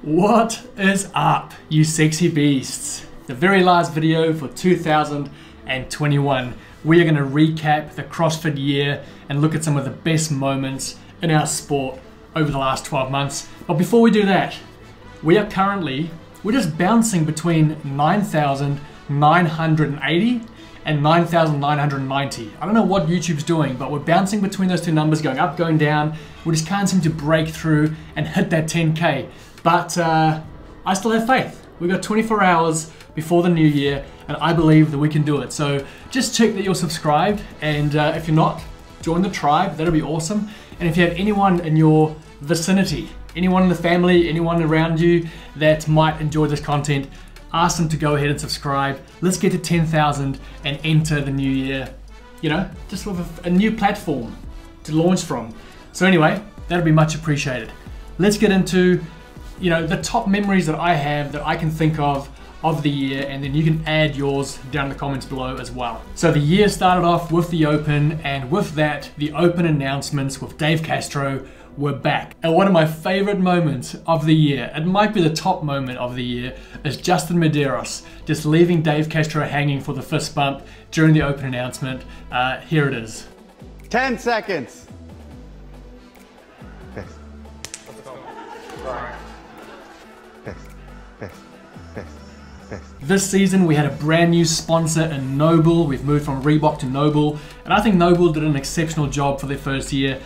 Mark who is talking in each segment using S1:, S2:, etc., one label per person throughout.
S1: What is up, you sexy beasts? The very last video for 2021. We are going to recap the CrossFit year and look at some of the best moments in our sport over the last 12 months. But before we do that, we're just bouncing between 9,980 and 9,990. I don't know what YouTube's doing, but we're bouncing between those two numbers, going up, going down. We just can't seem to break through and hit that 10K. But I still have faith. We've got 24 hours before the new year, and I believe that we can do it. So just check that you're subscribed, and if you're not, join the tribe. That'll be awesome. And if you have anyone in your vicinity, anyone in the family, anyone around you that might enjoy this content, ask them to go ahead and subscribe. Let's get to 10,000 and enter the new year, you know, just with a new platform to launch from. So anyway, that'll be much appreciated. Let's get into, you know, the top memories that I have that I can think of the year, and then you can add yours down in the comments below as well. So the year started off with the Open, and with that, the Open announcements with Dave Castro were back. And one of my favorite moments of the year, it might be the top moment of the year, is Justin Medeiros just leaving Dave Castro hanging for the fist bump during the Open announcement. Here it is.
S2: 10 seconds. Yes.
S1: This season we had a brand new sponsor in Noble. We've moved from Reebok to Noble, and I think Noble did an exceptional job for their first year.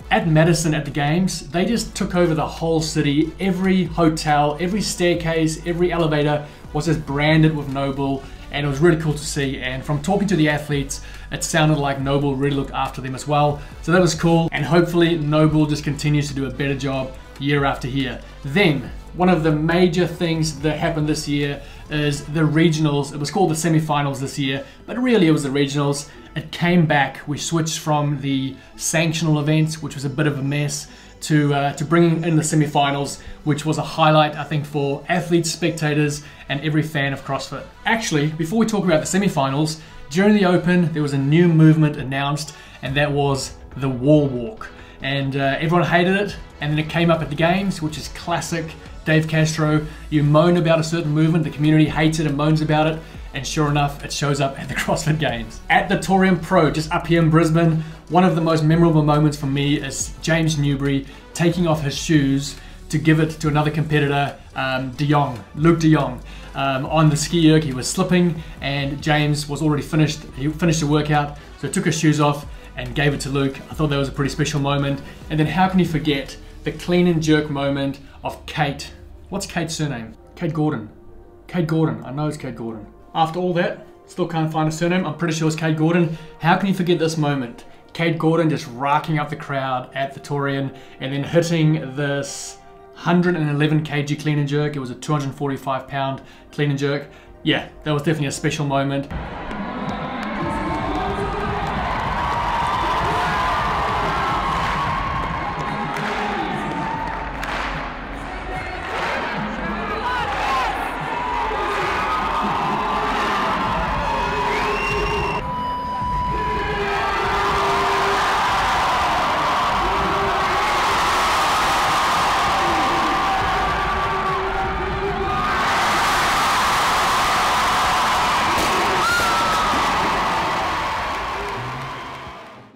S1: At Madison at the games, they just took over the whole city. Every hotel, every staircase, every elevator was just branded with Noble, and it was really cool to see. And from talking to the athletes, it sounded like Noble really looked after them as well. So that was cool, and hopefully Noble just continues to do a better job year after year. Then, one of the major things that happened this year is the regionals. It was called the semi-finals this year, but really it was the regionals. It came back. We switched from the sanctional events, which was a bit of a mess, to bringing in the semi-finals, which was a highlight, I think, for athletes, spectators, and every fan of CrossFit. Actually, before we talk about the semi-finals, during the Open, there was a new movement announced, and that was the wall walk. And everyone hated it, and then it came up at the games, which is classic Dave Castro. You moan about a certain movement, the community hates it and moans about it, and sure enough, it shows up at the CrossFit Games. At the Torium Pro, just up here in Brisbane, one of the most memorable moments for me is James Newbury taking off his shoes to give it to another competitor, Luke de Jong. On the ski erg, he was slipping, and James was already finished. He finished the workout, so he took his shoes off and gave it to Luke. I thought that was a pretty special moment. And then how can you forget the clean and jerk moment of Kate. What's Kate's surname? Kate Gordon. Kate Gordon. I know it's Kate Gordon. After all that, still can't find a surname. I'm pretty sure it's Kate Gordon. How can you forget this moment? Kate Gordon just racking up the crowd at the Torian and then hitting this 111 kg clean and jerk. It was a 245 pound clean and jerk. Yeah, that was definitely a special moment.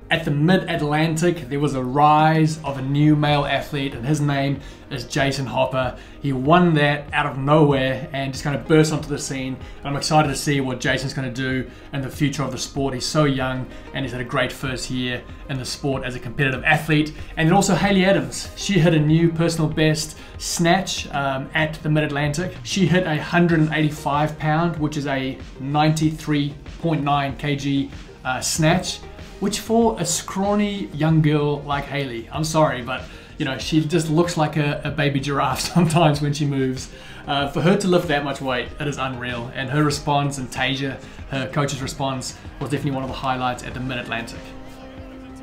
S1: At the MidAtlantic, there was a rise of a new male athlete, and his name is Jason Hopper. He won that out of nowhere and just kind of burst onto the scene. And I'm excited to see what Jason's going to do in the future of the sport. He's so young, and he's had a great first year in the sport as a competitive athlete. And then also Hayley Adams. She hit a new personal best snatch at the MidAtlantic. She hit 185 pound, which is a 93.9 kg snatch, which for a scrawny young girl like Hayley, I'm sorry, but you know, she just looks like a baby giraffe sometimes when she moves. For her to lift that much weight, it is unreal. And her response, and Tasia, her coach's response, was definitely one of the highlights at the MidAtlantic.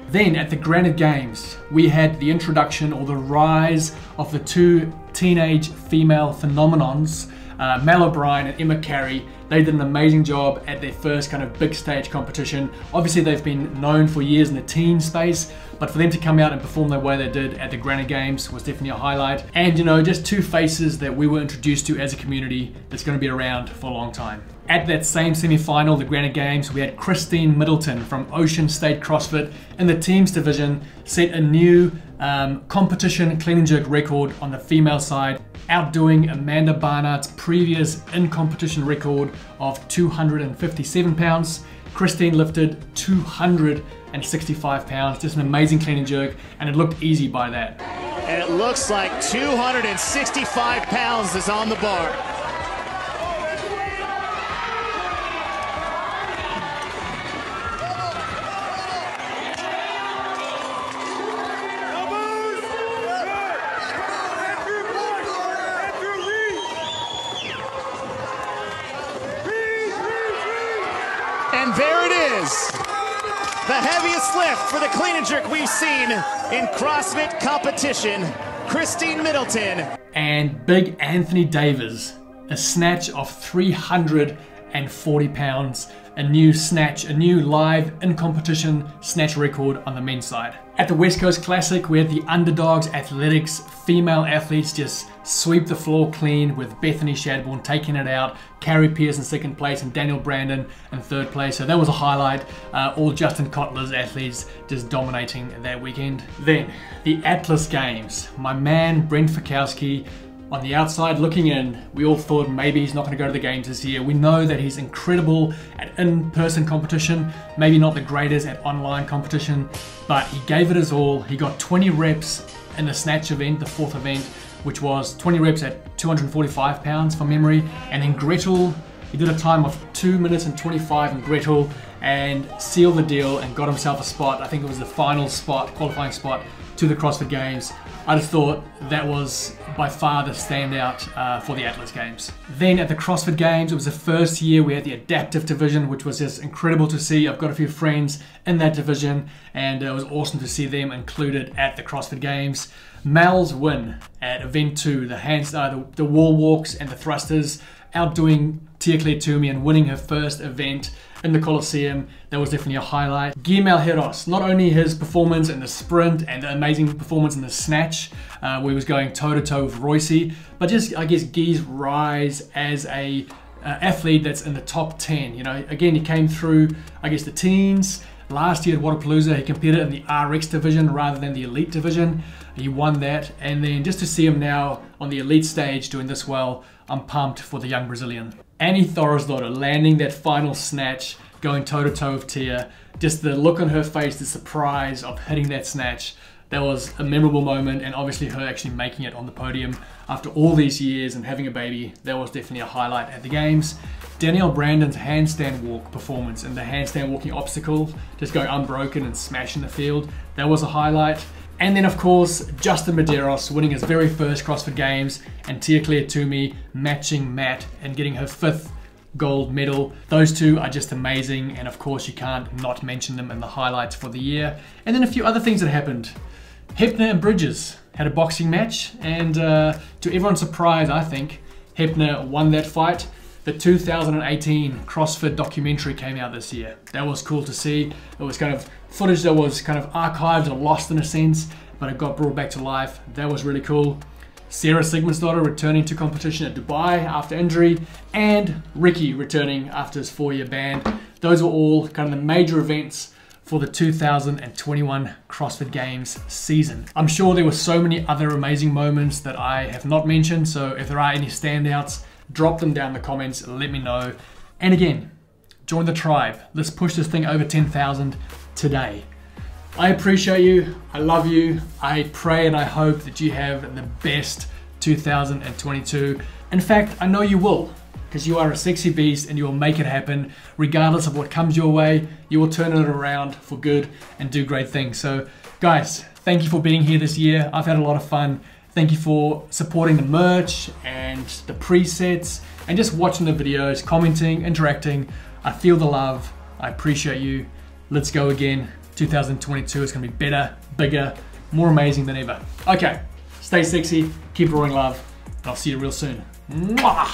S1: Then at the Granite Games, we had the introduction or the rise of the two teenage female phenomenons Mel O'Brien and Emma Carey, they did an amazing job at their first kind of big stage competition. Obviously they've been known for years in the teen space, but for them to come out and perform the way they did at the Granite Games was definitely a highlight. And you know, just two faces that we were introduced to as a community that's going to be around for a long time. At that same semi-final, the Granite Games, we had Christine Middleton from Ocean State CrossFit in the teams division set a new competition clean and jerk record on the female side, outdoing Amanda Barnard's previous in-competition record of 257 pounds. Christine lifted 265 pounds, just an amazing clean and jerk, and it looked easy by that.
S3: And it looks like 265 pounds is on the bar. And there it is, the heaviest lift for the clean and jerk we've seen in CrossFit competition, Christine Middleton.
S1: And Big Anthony Davis, a snatch of 340 pounds, a new live in competition snatch record on the men's side. At the West Coast Classic, we had the Underdogs Athletics female athletes just sweep the floor clean, with Bethany Shadbourne taking it out, Carrie Pierce in second place, and Daniel Brandon in third place. So that was a highlight. All Justin Kotler's athletes just dominating that weekend. Then the Atlas Games. My man Brent Fikowski, on the outside looking in, we all thought maybe he's not going to go to the games this year. We know that he's incredible at in-person competition, maybe not the greatest at online competition, but he gave it his all. He got 20 reps in the snatch event, the fourth event, which was 20 reps at 245 pounds from memory. And then Gretel, he did a time of 2 minutes and 25 in Gretel and sealed the deal and got himself a spot. I think it was the final spot, qualifying spot to the CrossFit Games. I just thought that was by far the standout for the Atlas Games. Then at the CrossFit Games, it was the first year we had the adaptive division, which was just incredible to see. I've got a few friends in that division, and it was awesome to see them included at the CrossFit Games. Mel's win at event 2, the wall walks and the thrusters, outdoing Tia Claire Toomey and winning her first event in the Coliseum. That was definitely a highlight. Guy Malheiros, not only his performance in the sprint and the amazing performance in the snatch, where he was going toe-to-toe with Royce, but just, I guess, Guy's rise as a athlete that's in the top 10. You know, again, he came through, I guess, the teens. Last year at Wodapalooza, he competed in the RX division rather than the elite division. He won that, and then just to see him now on the elite stage doing this well, I'm pumped for the young Brazilian. Annie Thorisdottir landing that final snatch, going toe-to-toe with Tia. Just the look on her face, the surprise of hitting that snatch. That was a memorable moment, and obviously her actually making it on the podium after all these years and having a baby, that was definitely a highlight at the Games. Danielle Brandon's handstand walk performance and the handstand walking obstacle, just going unbroken and smashing the field, that was a highlight. And then of course, Justin Medeiros winning his very first CrossFit Games, and Tia Claire Toomey matching Matt and getting her 5th gold medal. Those two are just amazing, and of course you can't not mention them in the highlights for the year. And then a few other things that happened. Hepner and Bridges had a boxing match, and to everyone's surprise, I think, Hepner won that fight. The 2018 CrossFit documentary came out this year. That was cool to see. It was kind of footage that was kind of archived or lost in a sense, but it got brought back to life. That was really cool. Sarah Sigmundsdottir returning to competition at Dubai after injury, and Ricky returning after his 4-year ban. Those were all kind of the major events for the 2021 CrossFit Games season. I'm sure there were so many other amazing moments that I have not mentioned, so if there are any standouts, drop them down in the comments, let me know. And again, join the tribe. Let's push this thing over 10,000 today. I appreciate you, I love you, I pray and I hope that you have the best 2022. In fact, I know you will, because you are a sexy beast and you will make it happen. Regardless of what comes your way, you will turn it around for good and do great things. So guys, thank you for being here this year. I've had a lot of fun. Thank you for supporting the merch and the presets and just watching the videos, commenting, interacting. I feel the love. I appreciate you. Let's go again. 2022 is gonna be better, bigger, more amazing than ever. Okay, stay sexy, keep roaring love, and I'll see you real soon. Mwah!